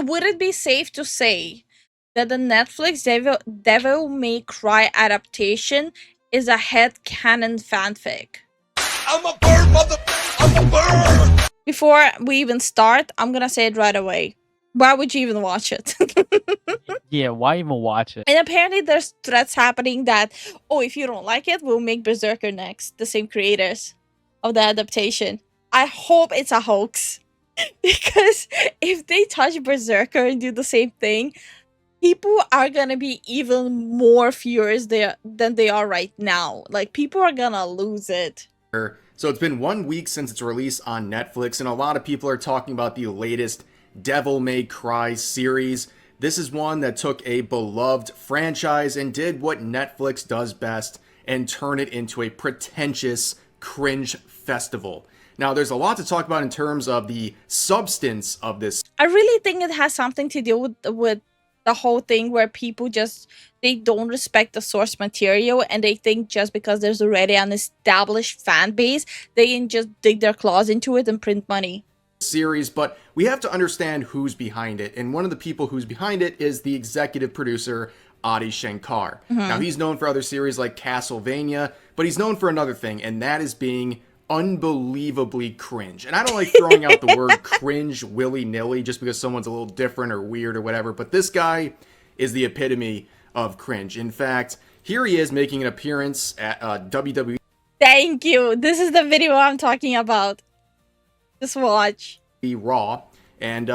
would it be safe to say that the Netflix Devil May Cry adaptation is a headcanon fanfic? I'm a bird, mother. I'm a bird. Before we even start, I'm gonna say it right away. Why would you even watch it? Yeah, why even watch it? And apparently there's threats happening that, oh, if you don't like it, we'll make Berserker next. The same creators of the adaptation. I hope it's a hoax. Because if they touch Berserker and do the same thing, people are gonna be even more furious than they are right now. Like, people are gonna lose it. So it's been 1 week since its release on Netflix, and a lot of people are talking about the latest Devil May Cry series. This is one that took a beloved franchise and did what Netflix does best and turn it into a pretentious cringe festival. Now, there's a lot to talk about in terms of the substance of this. I really think it has something to do with the whole thing where people just, they don't respect the source material, and they think just because there's already an established fan base, they can just dig their claws into it and print money. Series, but we have to understand who's behind it, and one of the people who's behind it is the executive producer Adi Shankar. Now, he's known for other series like Castlevania, but he's known for another thing, and that is being unbelievably cringe. And I don't like throwing out the word cringe willy-nilly just because someone's a little different or weird or whatever, but this guy is the epitome of cringe. In fact, here he is making an appearance at WWE. Thank you. This is the video I'm talking about. Just watch. Raw, and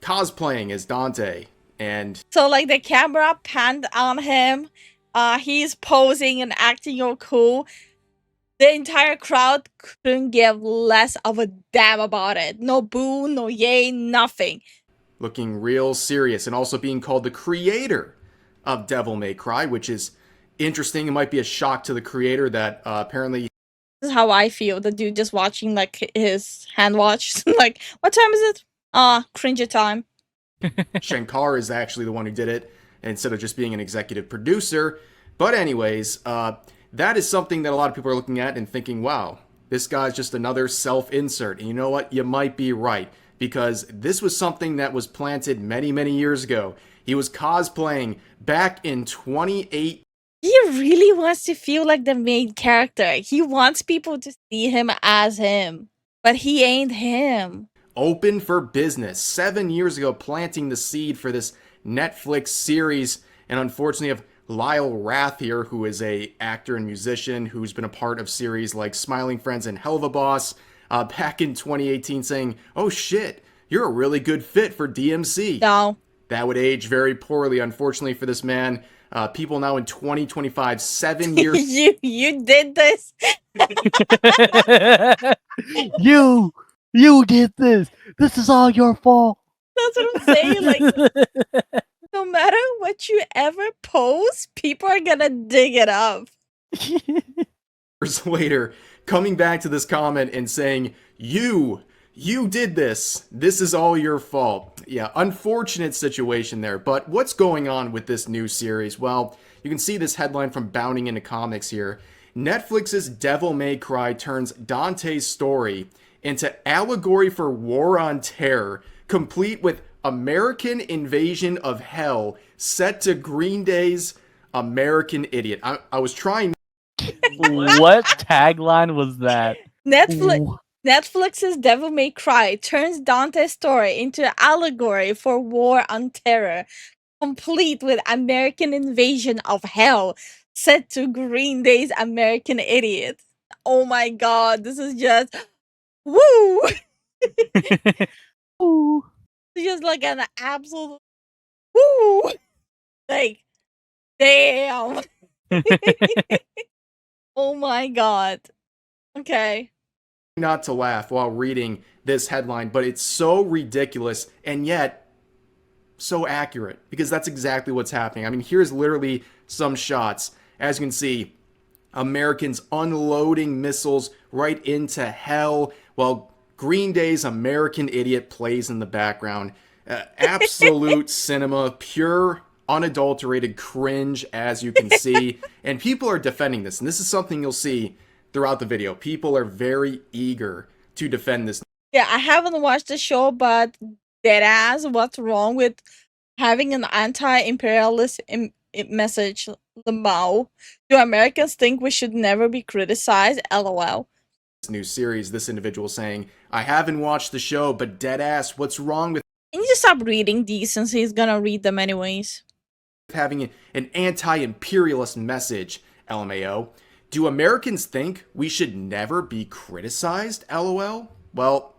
cosplaying as Dante. And so, like, the camera panned on him. He's posing and acting all cool. The entire crowd couldn't give less of a damn about it. No boo, no yay, nothing. Looking real serious, and also being called the creator of Devil May Cry, which is interesting. It might be a shock to the creator that apparently... This is how I feel. The dude just watching, like, his hand watch. Like, what time is it? Cringe time. Shankar is actually the one who did it, instead of just being an executive producer. But anyways, that is something that a lot of people are looking at and thinking, wow, this guy's just another self-insert. And you know what? You might be right, because this was something that was planted many, many years ago. He was cosplaying back in 2018. He really wants to feel like the main character. He wants people to see him as him. But he ain't him. Open for business 7 years ago, planting the seed for this Netflix series. And unfortunately, of Lyle Rath here, who is a actor and musician who's been a part of series like Smiling Friends and Hell of a Boss, back in 2018 saying, oh shit, you're a really good fit for DMC. No. That would age very poorly, unfortunately, for this man. People now in 2025, 7 years... you did this? You did this! This is all your fault! That's what I'm saying, like... No matter what you ever post, people are gonna dig it up. Years later, coming back to this comment and saying, you did this. This is all your fault. Yeah, unfortunate situation there. But what's going on with this new series? Well, you can see this headline from Bounding Into Comics here. Netflix's Devil May Cry turns Dante's story into allegory for war on terror, complete with American Invasion of Hell, set to Green Day's American Idiot. I was trying... What tagline was that? Netflix's Devil May Cry turns Dante's story into an allegory for war on terror, complete with American Invasion of Hell, set to Green Day's American Idiot. Oh my god, this is just... Woo! Ooh. Just like an absolute woo, like, damn. Oh my god. Okay. Not to laugh while reading this headline, but it's so ridiculous and yet so accurate, because that's exactly what's happening. I mean, here's literally some shots. As you can see, Americans unloading missiles right into hell while Green Day's American Idiot plays in the background. Absolute cinema, pure, unadulterated cringe, as you can see. And people are defending this. And this is something you'll see throughout the video. People are very eager to defend this. Yeah, I haven't watched the show, but deadass what's wrong with having an anti-imperialist message. Lamau. Do Americans think we should never be criticized? LOL. New series, this individual saying, I haven't watched the show, but deadass, what's wrong with Can you just stop reading these since he's gonna read them anyways? having an anti-imperialist message? LMAO. Do Americans think we should never be criticized? LOL. Well,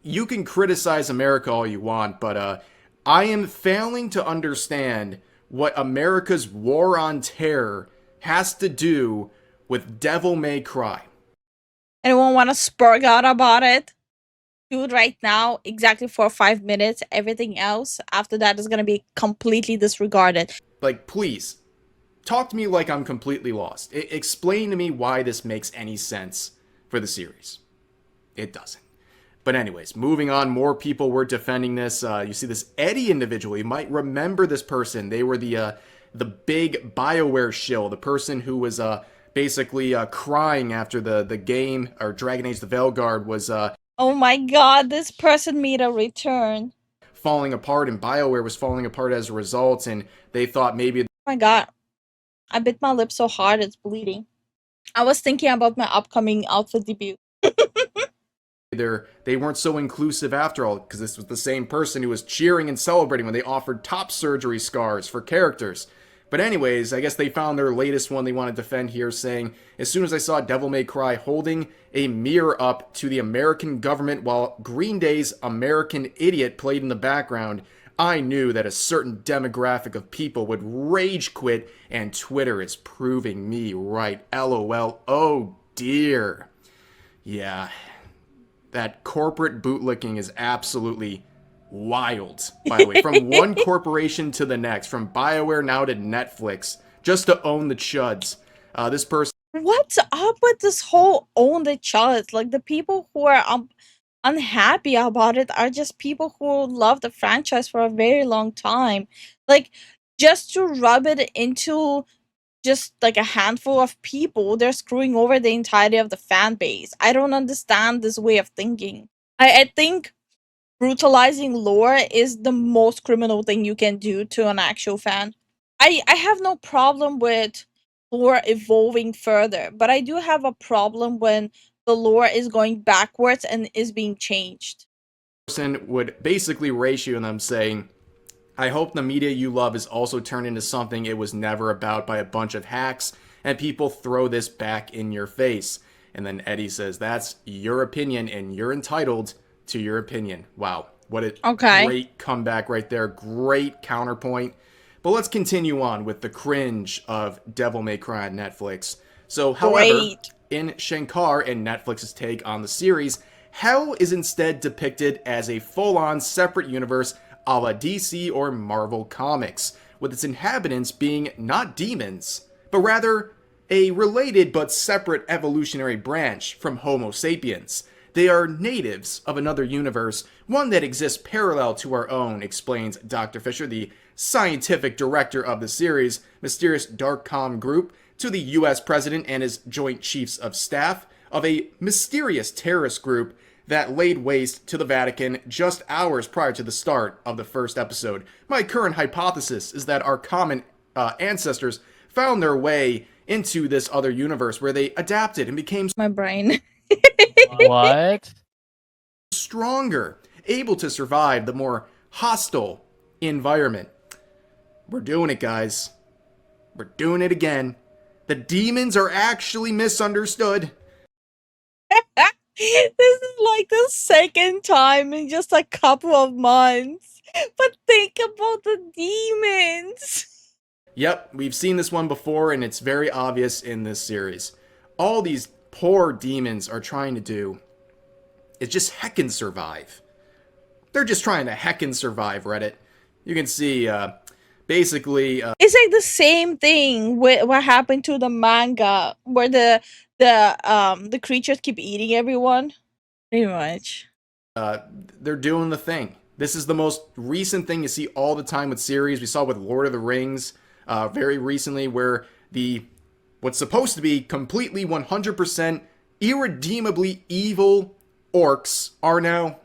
you can criticize America all you want, but I am failing to understand what America's war on terror has to do with Devil May Cry. Anyone want to spurg out about it? Do it right now, exactly for 5 minutes. Everything else after that is gonna be completely disregarded. Like, please, talk to me like I'm completely lost. Explain to me why this makes any sense for the series. It doesn't. But anyways, moving on, more people were defending this. You see this Eddie individual. You might remember this person. They were the big BioWare shill, the person who was basically crying after the game, or Dragon Age the Veilguard was Oh my god, this person made a return. falling apart, and BioWare was falling apart as a result, and they thought maybe... Oh my god. I bit my lip so hard it's bleeding. I was thinking about my upcoming outfit debut. They weren't so inclusive after all, because this was the same person who was cheering and celebrating when they offered top surgery scars for characters. But anyways, I guess they found their latest one they want to defend here, saying, as soon as I saw Devil May Cry holding a mirror up to the American government while Green Day's American Idiot played in the background, I knew that a certain demographic of people would rage quit, and Twitter is proving me right. LOL. Oh dear. Yeah. That corporate bootlicking is absolutely wild, by the way. From one corporation to the next, from BioWare now to Netflix, just to own the chuds. This person... What's up with this whole own the chuds? Like, the people who are unhappy about it are just people who love the franchise for a very long time. Like, just to rub it into just like a handful of people, they're screwing over the entirety of the fan base. I don't understand this way of thinking. I think brutalizing lore is the most criminal thing you can do to an actual fan. I have no problem with lore evolving further, but I do have a problem when the lore is going backwards and is being changed. Person would basically ratio them saying, I hope the media you love is also turned into something it was never about by a bunch of hacks, and people throw this back in your face. And then Eddie says, that's your opinion, and you're entitled to your opinion. Wow, what a great comeback right there. Great counterpoint. But let's continue on with the cringe of Devil May Cry on Netflix. So, however, in Shankar and Netflix's take on the series, hell is instead depicted as a full-on separate universe a la DC or Marvel Comics, with its inhabitants being not demons, but rather a related but separate evolutionary branch from Homo sapiens. They are natives of another universe, one that exists parallel to our own, explains Dr. Fisher, the scientific director of the series' mysterious Dark-Com group, to the US president and his Joint Chiefs of Staff of a mysterious terrorist group that laid waste to the Vatican just hours prior to the start of the first episode. My current hypothesis is that our common ancestors found their way into this other universe where they adapted and became my brain. What? Stronger, able to survive the more hostile environment. We're doing it, guys. We're doing it again. The demons are actually misunderstood. This is like the second time in just a couple of months. But think about the demons. Yep, we've seen this one before, and it's very obvious in this series. All these poor demons are trying to do is just heckin' survive. They're just trying to heckin' survive, Reddit. You can see, basically... It's like the same thing with what happened to the manga, where the creatures keep eating everyone. Pretty much. They're doing the thing. This is the most recent thing you see all the time with series. We saw with Lord of the Rings very recently, where what's supposed to be completely 100% irredeemably evil orcs are now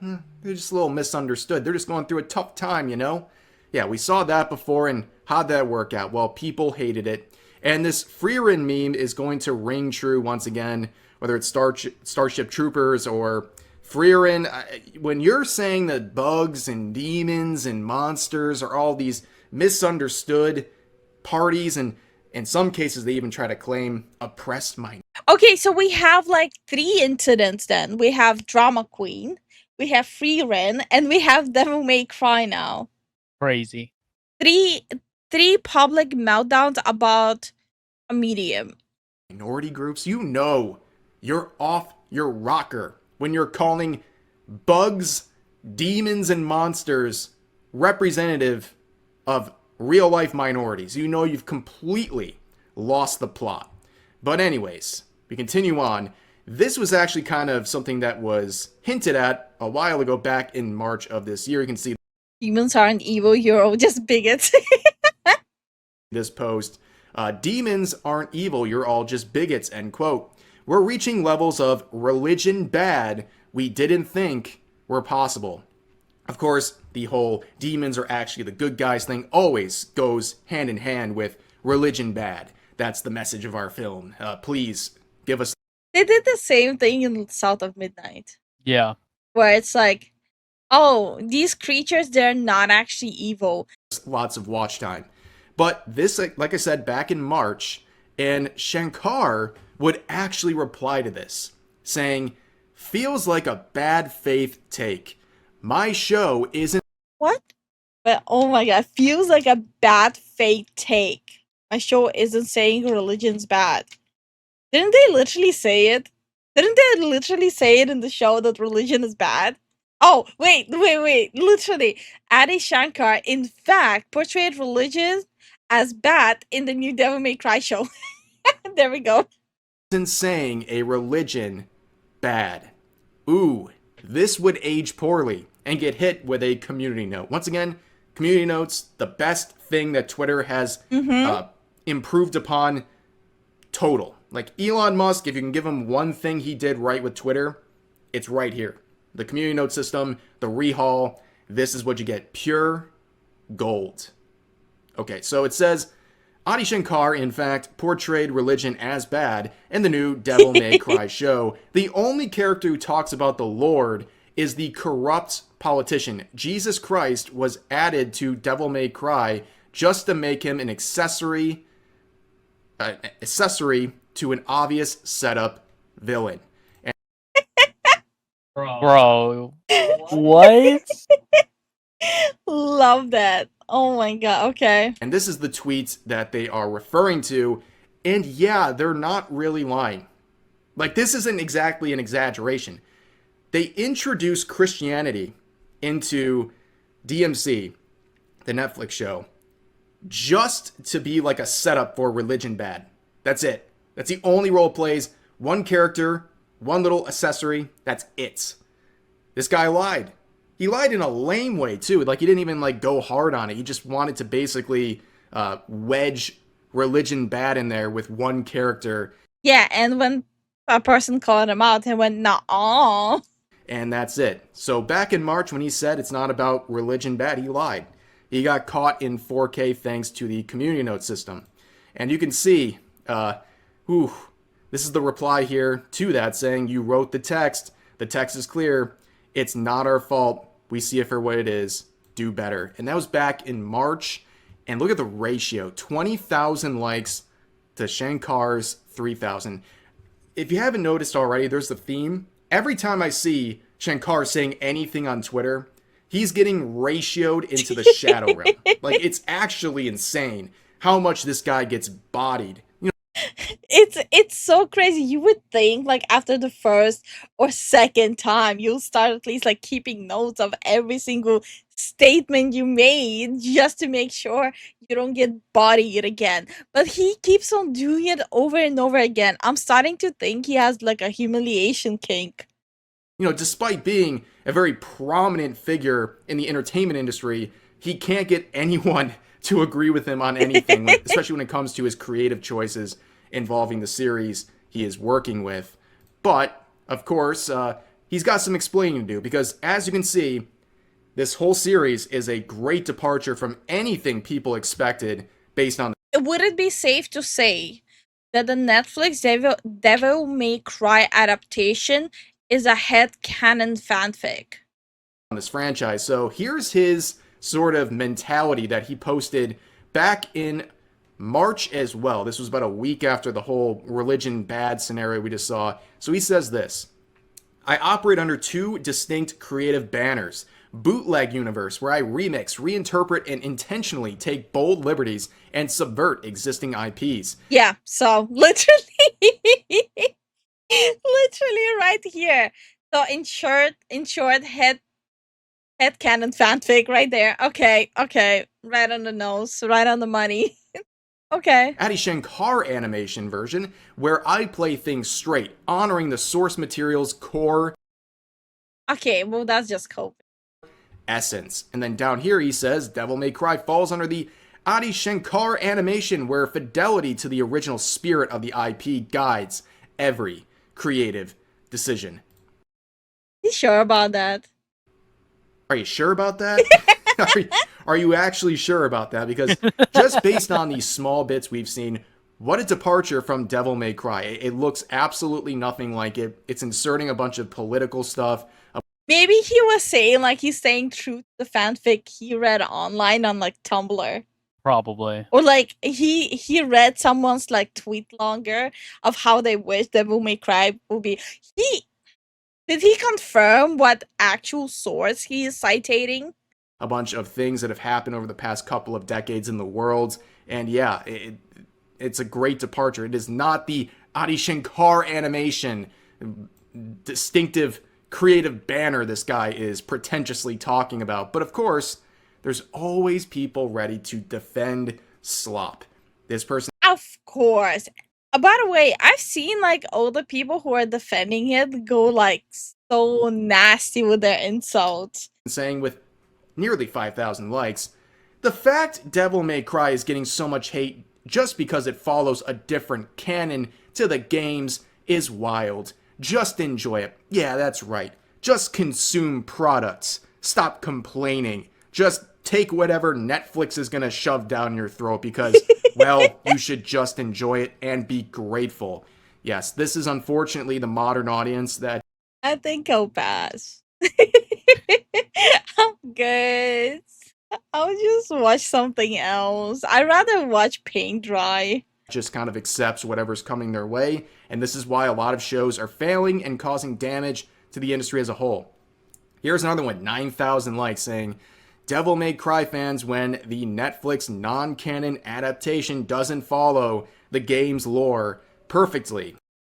they're just a little misunderstood. They're just going through a tough time, you know? Yeah, we saw that before, and how'd that work out? Well, people hated it. And this Freerin meme is going to ring true once again, whether it's Starship Troopers or Freerin. When you're saying that bugs and demons and monsters are all these misunderstood parties, and in some cases they even try to claim oppressed minorities. Okay, so we have like 3 incidents then. We have Drama Queen, we have Freerin, and we have Devil May Cry now. Crazy. Three public meltdowns about a medium. Minority groups, you know you're off your rocker when you're calling bugs, demons, and monsters representative of real life minorities. You know you've completely lost the plot. But anyways, we continue on. This was actually kind of something that was hinted at a while ago, back in March of this year. You can see Demons aren't evil, you're all just bigots. this post. Demons aren't evil, you're all just bigots, end quote. We're reaching levels of religion bad we didn't think were possible. Of course, the whole demons are actually the good guys thing always goes hand in hand with religion bad. That's the message of our film. Please give us. They did the same thing in South of Midnight. Yeah. Where it's like, oh, these creatures, they're not actually evil. Lots of watch time. But this, like I said, back in March, and Shankar would actually reply to this, saying, feels like a bad faith take. My show isn't. What? But oh my god, feels like a bad faith take. My show isn't saying religion's bad. Didn't they literally say it? Didn't they literally say it in the show that religion is bad? Oh, wait. Literally, Adi Shankar, in fact, portrayed religion as bad in the new Devil May Cry show. There we go. Isn't saying a religion bad. Ooh, this would age poorly and get hit with a community note. Once again, community notes, the best thing that Twitter has improved upon total. Like Elon Musk, if you can give him one thing he did right with Twitter, it's right here. The community note system, the rehaul, this is what you get. Pure gold. Okay, so it says, Adi Shankar, in fact, portrayed religion as bad in the new Devil May Cry show. The only character who talks about the Lord is the corrupt politician. Jesus Christ was added to Devil May Cry just to make him an accessory to an obvious setup villain. Bro. What? Love that. Oh my god, okay. And this is the tweet that they are referring to. And yeah, they're not really lying. Like, this isn't exactly an exaggeration. They introduce Christianity into DMC, the Netflix show, just to be like a setup for religion bad. That's it. That's the only role it plays. One character, one little accessory. That's it. This guy lied. He lied in a lame way, too. Like, he didn't even, like, go hard on it. He just wanted to basically wedge religion bad in there with one character. Yeah, and when a person called him out, he went, nah. And that's it. So back in March, when he said it's not about religion bad, he lied. He got caught in 4K thanks to the community note system. And you can see, this is the reply here to that, saying, you wrote the text. The text is clear. It's not our fault. We see it for what it is. Do better. And that was back in March. And look at the ratio. 20,000 likes to Shankar's 3,000. If you haven't noticed already, there's the theme. Every time I see Shankar saying anything on Twitter, he's getting ratioed into the shadow realm. Like, it's actually insane how much this guy gets bodied. It's so crazy. You would think like after the first or second time you'll start at least like keeping notes of every single statement you made just to make sure you don't get bodied again. But he keeps on doing it over and over again. I'm starting to think he has like a humiliation kink. You know, despite being a very prominent figure in the entertainment industry, he can't get anyone to agree with him on anything, like, especially when it comes to his creative choices involving the series he is working with. But, of course, he's got some explaining to do because, as you can see, this whole series is a great departure from anything people expected based on Would it be safe to say that the Netflix Devil May Cry adaptation is a headcanon fanfic? this franchise. So here's his sort of mentality that he posted back in March as well. This was about a week after the whole religion bad scenario we just saw. So he says this: I operate under two distinct creative banners. Bootleg universe, where I remix, reinterpret, and intentionally take bold liberties and subvert existing IPs. Yeah, so literally, literally right here. So in short, headcanon fanfic right there. Okay, right on the nose, right on the money. Okay. Adi Shankar animation version, where I play things straight, honoring the source material's core Okay, well that's just coping. essence. And then down here he says Devil May Cry falls under the Adi Shankar animation, where fidelity to the original spirit of the IP guides every creative decision. You sure about that? Are you sure about that? are you actually sure about that? Because just based on these small bits we've seen, what a departure from Devil May Cry. It looks absolutely nothing like it. It's inserting a bunch of political stuff. Maybe he was saying, like, he's saying true to the fanfic he read online on, like, Tumblr. Probably. Or, like, he read someone's, like, tweet longer of how they wish Devil May Cry would be. Did he confirm what actual source he is citing? A bunch of things that have happened over the past couple of decades in the world. And yeah, it's a great departure. It is not the Adi Shankar animation distinctive creative banner this guy is pretentiously talking about. But of course, there's always people ready to defend slop. This person, Of course. By the way, I've seen like older people who are defending it go like so nasty with their insults. saying with nearly 5,000 likes, the fact Devil May Cry is getting so much hate just because it follows a different canon to the games is wild. Just enjoy it. Yeah, that's right. Just consume products. Stop complaining. Just take whatever Netflix is gonna shove down your throat because, well, you should just enjoy it and be grateful. Yes, this is unfortunately the modern audience that I think I'll pass. I'm good. I'll just watch something else. I'd rather watch paint dry. just kind of accepts whatever's coming their way, and this is why a lot of shows are failing and causing damage to the industry as a whole. Here's another one, 9,000 likes, saying, Devil May Cry fans when the Netflix non-canon adaptation doesn't follow the game's lore perfectly.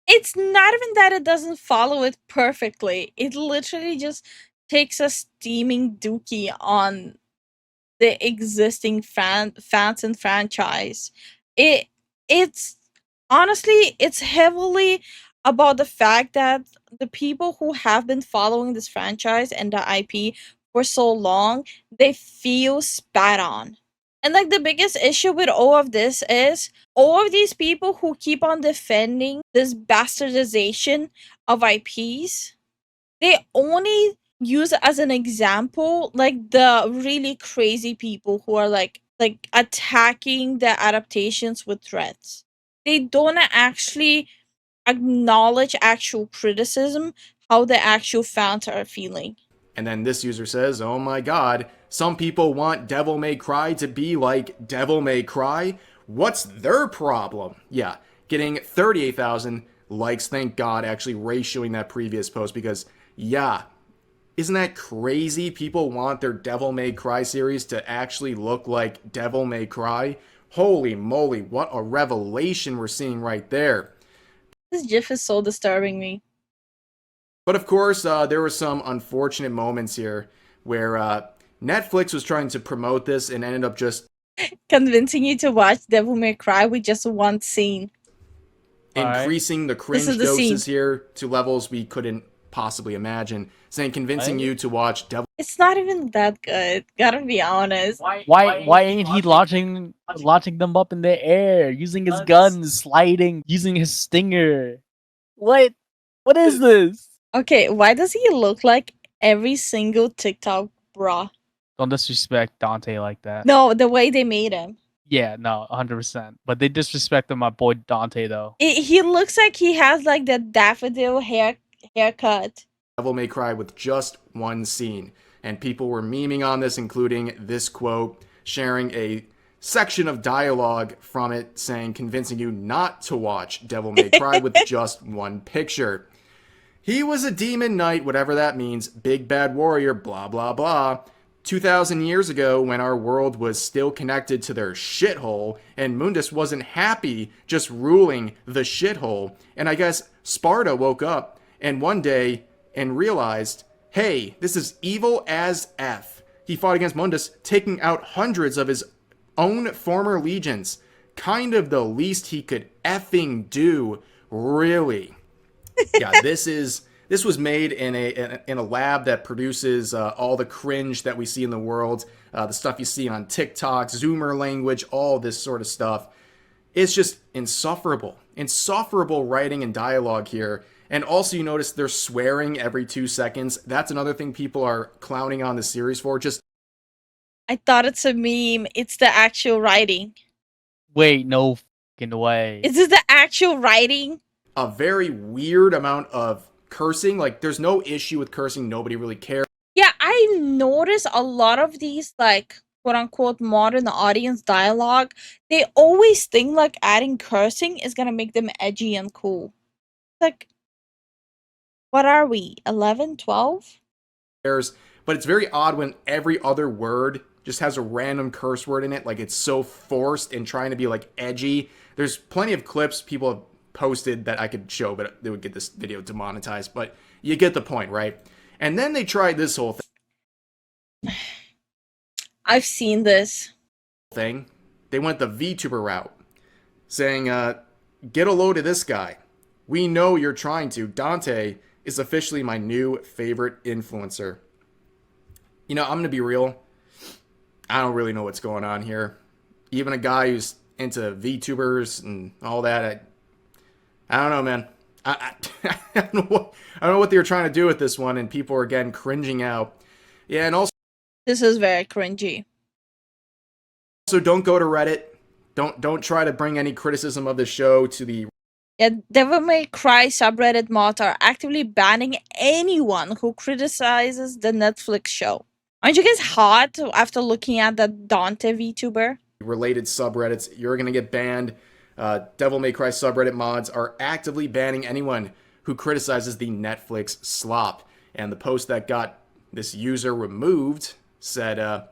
It's not even that it doesn't follow it perfectly. It literally just takes a steaming dookie on the existing fans and franchise. It's honestly it's heavily about the fact that the people who have been following this franchise and the IP for so long, they feel spat on. And like the biggest issue with all of this is all of these people who keep on defending this bastardization of IPs, they only use as an example like the really crazy people who are like attacking the adaptations with threats. They don't actually acknowledge actual criticism, how the actual fans are feeling. And then this user says, oh my god, some people want Devil May Cry to be like Devil May Cry? What's their problem? Yeah, getting 38,000 likes, thank god, actually ratioing that previous post because, yeah, isn't that crazy? People want their Devil May Cry series to actually look like Devil May Cry? Holy moly, what a revelation we're seeing right there. This gif is so disturbing me. But of course, there were some unfortunate moments here where Netflix was trying to promote this and ended up just convincing you to watch Devil May Cry with just one scene. Increasing the cringe doses here to levels we couldn't possibly imagine. Saying convincing you to watch Devil. It's not even that good. Gotta be honest. Why ain't he launching them up in the air, using his guns, sliding, using his stinger? What is this? Okay, why does he look like every single TikTok bra? Don't disrespect Dante like that. No, the way they made him. Yeah, no, 100%. But they disrespected my boy Dante though. He looks like he has like the daffodil haircut. Devil May Cry with just one scene. And people were memeing on this, including this quote, sharing a section of dialogue from it saying, convincing you not to watch Devil May Cry with just one picture. He was a demon knight, whatever that means, big bad warrior, blah, blah, blah. 2,000 years ago, when our world was still connected to their shithole, and Mundus wasn't happy just ruling the shithole, and I guess Sparta woke up and one day and realized, hey, this is evil as F. He fought against Mundus, taking out hundreds of his own former legions. Kind of the least he could effing do, really. Yeah, this was made in a lab that produces all the cringe that we see in the world, the stuff you see on TikTok, Zoomer language, all this sort of stuff. It's just insufferable writing and dialogue here. And also, you notice they're swearing every 2 seconds. That's another thing people are clowning on the series for. Just I thought it's a meme. It's the actual writing. Wait, no fucking way. Is this the actual writing? a very weird amount of cursing. Like, there's no issue with cursing. Nobody really cares. Yeah, I notice a lot of these, like, quote unquote modern audience dialogue. They always think like adding cursing is gonna make them edgy and cool. Like, what are we? 11, 12? But it's very odd when every other word just has a random curse word in it. Like, it's so forced and trying to be like edgy. There's plenty of clips people have posted that I could show, but they would get this video demonetized. But you get the point, right? And then they tried this whole I've seen this. thing. They went the VTuber route, saying, get a load of this guy. We know you're trying to. Dante is officially my new favorite influencer. You know, I'm going to be real. I don't really know what's going on here. Even a guy who's into VTubers and all that, I don't know, man. I don't know what they were trying to do with this one, and people are again cringing out. Yeah, and also This is very cringy. don't go to Reddit. Don't try to bring any criticism of the show to the Yeah, Devil May Cry subreddit mods are actively banning anyone who criticizes the Netflix show. Aren't you guys hot after looking at that Dante VTuber? related subreddits. You're going to get banned. Devil May Cry subreddit mods are actively banning anyone who criticizes the Netflix slop. And the post that got this user removed said,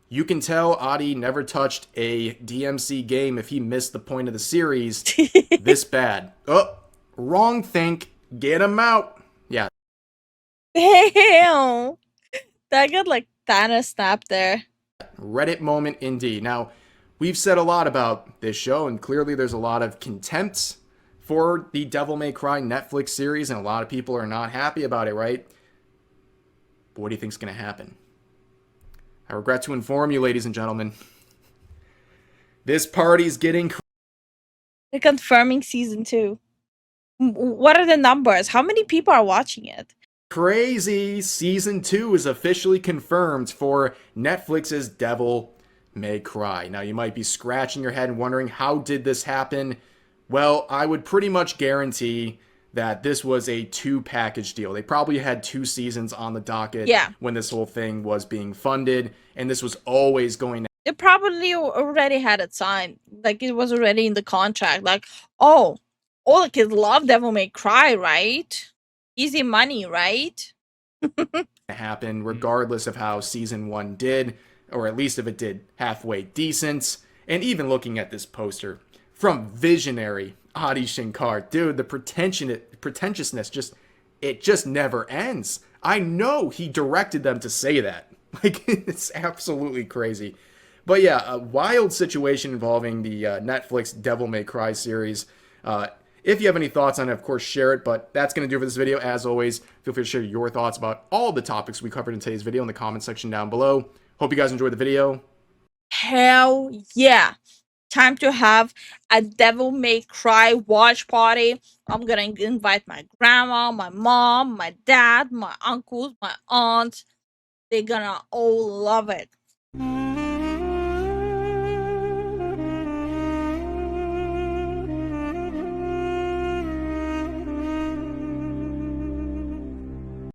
you can tell Adi never touched a DMC game if he missed the point of the series this bad. Oh, wrong think. Get him out. Yeah. Damn! That got like Thanos snapped there. Reddit moment indeed. Now, we've said a lot about this show, and clearly there's a lot of contempt for the Devil May Cry Netflix series, and a lot of people are not happy about it, right? But what do you think's going to happen? I regret to inform you, ladies and gentlemen, this party's getting They're confirming season 2. What are the numbers? How many people are watching it? crazy. Season 2 is officially confirmed for Netflix's Devil May Cry. Now, you might be scratching your head and wondering, how did this happen? Well, I would pretty much guarantee that this was a 2-package deal. They probably had 2 seasons on the docket when this whole thing was being funded, and this was always going to They probably already had it signed. Like, it was already in the contract. Like, oh, all the kids love Devil May Cry, right? Easy money, right? happen regardless of how season 1 did, or at least if it did halfway decent. And even looking at this poster from visionary Adi Shankar, dude, the pretentiousness just never ends. I know he directed them to say that. Like, it's absolutely crazy. But yeah, a wild situation involving the Netflix Devil May Cry series. If you have any thoughts on it, of course, share it. But that's going to do for this video. As always, feel free to share your thoughts about all the topics we covered in today's video in the comment section down below. Hope you guys enjoyed the video. Hell yeah. time to have a Devil May Cry watch party. I'm gonna invite my grandma, my mom, my dad, my uncles, my aunts. They're gonna all love it.